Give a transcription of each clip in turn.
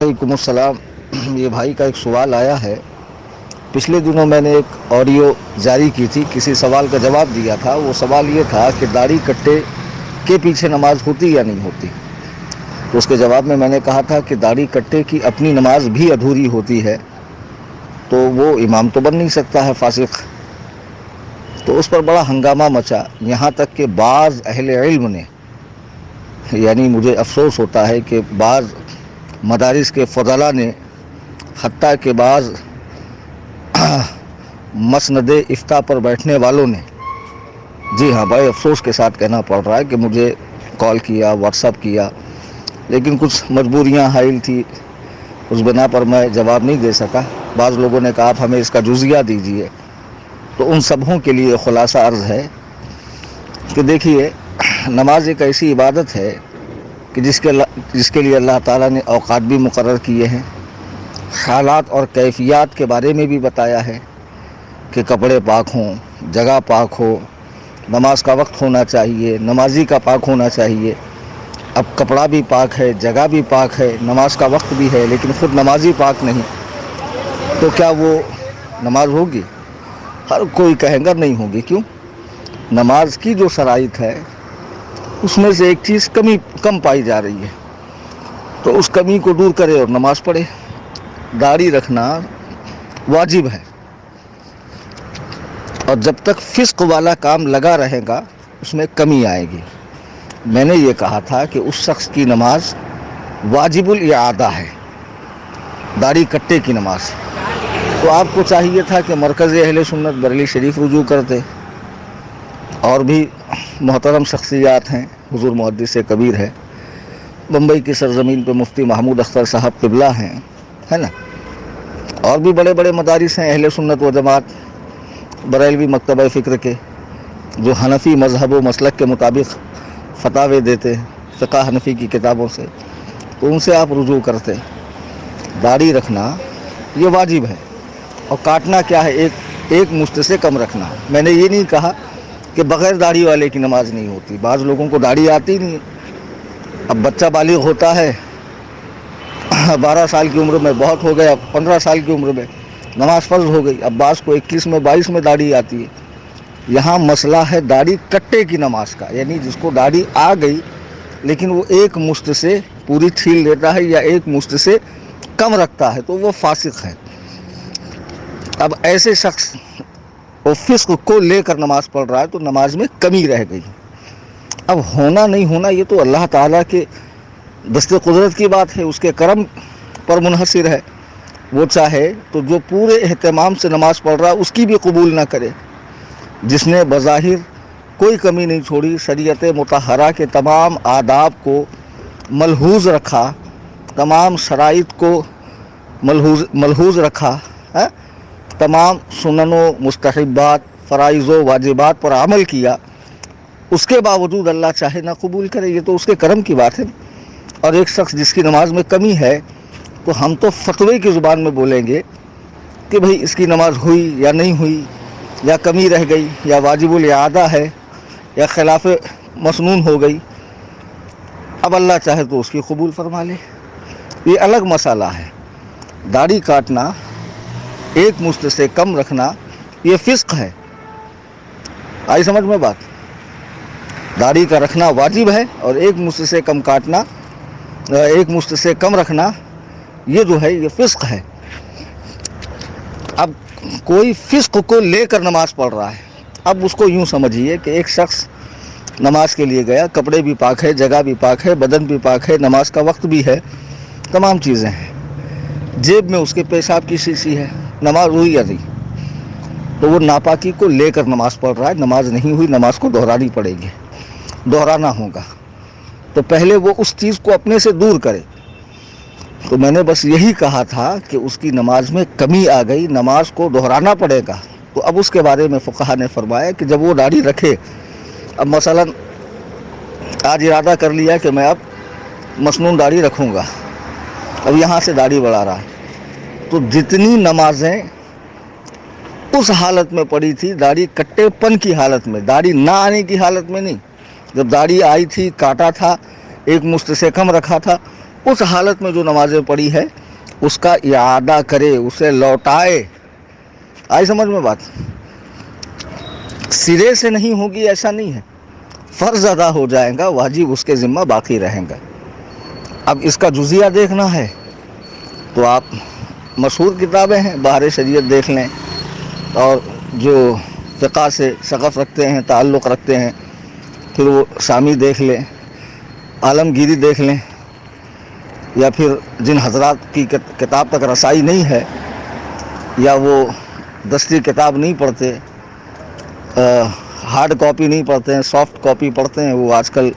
وعلیکم السلام. یہ بھائی کا ایک سوال آیا ہے. پچھلے دنوں میں نے ایک آڈیو جاری کی تھی, کسی سوال کا جواب دیا تھا. وہ سوال یہ تھا کہ داڑھی کٹے کے پیچھے نماز ہوتی یا نہیں ہوتی. تو اس کے جواب میں نے کہا تھا کہ داڑھی کٹے کی اپنی نماز بھی ادھوری ہوتی ہے, تو وہ امام تو بن نہیں سکتا ہے فاسق. تو اس پر بڑا ہنگامہ مچا, یہاں تک کہ بعض اہل علم نے, یعنی مجھے افسوس ہوتا ہے کہ بعض مدارس کے فضلاء نے, حتیٰ کہ بعض مسند افتاء پر بیٹھنے والوں نے, جی ہاں بڑے افسوس کے ساتھ کہنا پڑ رہا ہے کہ مجھے کال کیا, واٹس ایپ کیا, لیکن کچھ مجبوریاں حائل تھی, اس بنا پر میں جواب نہیں دے سکا. بعض لوگوں نے کہا آپ ہمیں اس کا جزیہ دیجیے. تو ان سبھوں کے لیے خلاصہ عرض ہے کہ دیکھیے, نماز ایک ایسی عبادت ہے کہ جس کے لیے اللہ تعالیٰ نے اوقات بھی مقرر کیے ہیں, حالات اور کیفیات کے بارے میں بھی بتایا ہے کہ کپڑے پاک ہوں, جگہ پاک ہو, نماز کا وقت ہونا چاہیے, نمازی کا پاک ہونا چاہیے. اب کپڑا بھی پاک ہے, جگہ بھی پاک ہے, نماز کا وقت بھی ہے, لیکن خود نمازی پاک نہیں, تو کیا وہ نماز ہوگی؟ ہر کوئی کہے گا نہیں ہوگی. کیوں؟ نماز کی جو شرائط ہے اس میں سے ایک چیز کم پائی جا رہی ہے, تو اس کمی کو دور کرے اور نماز پڑھے. داڑھی رکھنا واجب ہے, اور جب تک فسق والا کام لگا رہے گا اس میں کمی آئے گی. میں نے یہ کہا تھا کہ اس شخص کی نماز واجب الاعادہ ہے, داڑھی کٹے کی نماز. تو آپ کو چاہیے تھا کہ مرکز اہل سنت بریلی شریف رجوع کرتے. اور بھی محترم شخصیات ہیں, حضور محدث کبیر ہے, بمبئی کی سرزمین پہ مفتی محمود اختر صاحب قبلہ ہیں, ہے نا, اور بھی بڑے بڑے مدارس ہیں اہل سنت و جماعت, بریلوی مکتبہ فکر کے, جو حنفی مذہب و مسلک کے مطابق فتاوے دیتے ہیں فقہ حنفی کی کتابوں سے. تو ان سے آپ رجوع کرتے. داڑھی رکھنا یہ واجب ہے, اور کاٹنا کیا ہے, ایک مشت سے کم رکھنا. میں نے یہ نہیں کہا کہ بغیر داڑھی والے کی نماز نہیں ہوتی. بعض لوگوں کو داڑھی آتی نہیں. اب بچہ بالغ ہوتا ہے 12 سال کی عمر میں, بہت ہو گیا 15 سال کی عمر میں نماز فرض ہو گئی. اب بعض کو 21 میں 22 میں داڑھی آتی ہے. یہاں مسئلہ ہے داڑھی کٹے کی نماز کا, یعنی جس کو داڑھی آ گئی لیکن وہ ایک مشت سے پوری چھیل دیتا ہے یا ایک مشت سے کم رکھتا ہے, تو وہ فاسق ہے. اب ایسے شخص وہ فسق کو لے کر نماز پڑھ رہا ہے تو نماز میں کمی رہ گئی. اب ہونا نہیں ہونا یہ تو اللہ تعالیٰ کے دست قدرت کی بات ہے, اس کے کرم پر منحصر ہے. وہ چاہے تو جو پورے اہتمام سے نماز پڑھ رہا ہے اس کی بھی قبول نہ کرے. جس نے بظاہر کوئی کمی نہیں چھوڑی, شریعت مطہرہ کے تمام آداب کو ملحوظ رکھا, تمام شرائط کو ملحوظ رکھا, تمام سنن و مستحبات, فرائض و واجبات پر عمل کیا, اس کے باوجود اللہ چاہے نہ قبول کرے, یہ تو اس کے کرم کی بات ہے. اور ایک شخص جس کی نماز میں کمی ہے, تو ہم تو فتوے کی زبان میں بولیں گے کہ بھئی اس کی نماز ہوئی یا نہیں ہوئی, یا کمی رہ گئی, یا واجب الاعادہ ہے, یا خلاف مسنون ہو گئی. اب اللہ چاہے تو اس کی قبول فرما لے, یہ الگ مسئلہ ہے. داڑھی کاٹنا, ایک مشت سے کم رکھنا, یہ فسق ہے. آئی سمجھ میں بات؟ داڑھی کا رکھنا واجب ہے, اور ایک مشت سے کم کاٹنا, ایک مشت سے کم رکھنا, یہ جو ہے یہ فسق ہے. اب کوئی فسق کو لے کر نماز پڑھ رہا ہے. اب اس کو یوں سمجھیے کہ ایک شخص نماز کے لیے گیا, کپڑے بھی پاک ہے, جگہ بھی پاک ہے, بدن بھی پاک ہے, نماز کا وقت بھی ہے, تمام چیزیں ہیں, جیب میں اس کے پیشاب کی شیشی ہے, نماز ہوئی یا نہیں؟ تو وہ ناپاکی کو لے کر نماز پڑھ رہا ہے. نماز نہیں ہوئی, نماز کو دہرانی پڑے گی, دہرانا ہوگا. تو پہلے وہ اس چیز کو اپنے سے دور کرے. تو میں نے بس یہی کہا تھا کہ اس کی نماز میں کمی آ گئی, نماز کو دہرانا پڑے گا. تو اب اس کے بارے میں فقہا نے فرمایا کہ جب وہ داڑھی رکھے, اب مثلا آج ارادہ کر لیا کہ میں اب مسنون داڑھی رکھوں گا, اب یہاں سے داڑھی بڑھا رہا ہے, تو جتنی نمازیں اس حالت میں پڑی تھی, داڑھی کٹے پن کی حالت میں, داڑھی نہ آنے کی حالت میں نہیں, جب داڑھی آئی تھی, کاٹا تھا, ایک مشت سے کم رکھا تھا, اس حالت میں جو نمازیں پڑھی ہے اس کا اعادہ کرے، اسے لوٹائے. آئی سمجھ میں بات؟ سرے سے نہیں ہوگی ایسا نہیں ہے، فرض ادا ہو جائے گا، واجب اس کے ذمہ باقی رہیں گا. اب اس کا جزیہ دیکھنا ہے تو آپ مشہور کتابیں ہیں، بہار شریعت دیکھ لیں، اور جو فقہ سے شغف رکھتے ہیں، تعلق رکھتے ہیں، پھر وہ شامی دیکھ لیں، عالمگیری دیکھ لیں، یا پھر جن حضرات کی کتاب تک رسائی نہیں ہے یا وہ دستی کتاب نہیں پڑھتے، ہارڈ کاپی نہیں پڑھتے ہیں، سافٹ کاپی پڑھتے ہیں، وہ آج کل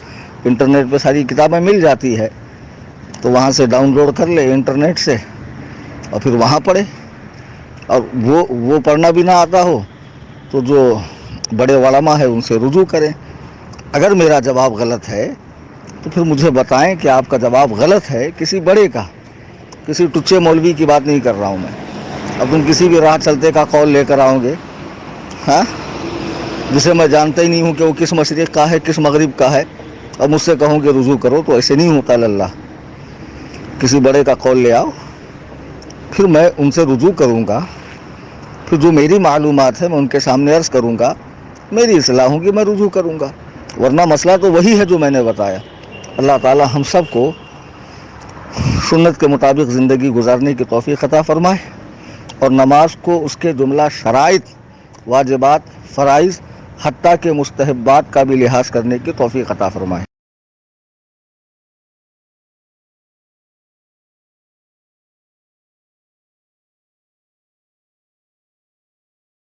انٹرنیٹ پہ ساری کتابیں مل جاتی ہے، تو وہاں سے ڈاؤن لوڈ کر لے انٹرنیٹ سے اور پھر وہاں پڑھے. اور وہ پڑھنا بھی نہ آتا ہو تو جو بڑے علماء ہیں ان سے رجوع کریں. اگر میرا جواب غلط ہے تو پھر مجھے بتائیں کہ آپ کا جواب غلط ہے، کسی بڑے کا، کسی ٹچے مولوی کی بات نہیں کر رہا ہوں میں. اب تم کسی بھی راہ چلتے کا قول لے کر آؤ گے، ہاں، جسے میں جانتا ہی نہیں ہوں کہ وہ کس مشرق کا ہے کس مغرب کا ہے، اور مجھ سے کہوں کہ رجوع کرو، تو ایسے نہیں ہوتا. اللہ، کسی بڑے کا قول لے آؤ، پھر میں ان سے رجوع کروں گا، پھر جو میری معلومات ہے میں ان کے سامنے عرض کروں گا، میری اصلاح ہوگی، میں رجوع کروں گا، ورنہ مسئلہ تو وہی ہے جو میں نے بتایا. اللہ تعالی ہم سب کو سنت کے مطابق زندگی گزارنے کی توفیق عطا فرمائے، اور نماز کو اس کے جملہ شرائط، واجبات، فرائض، حتیٰ کہ مستحبات کا بھی لحاظ کرنے کی توفیق عطا فرمائے.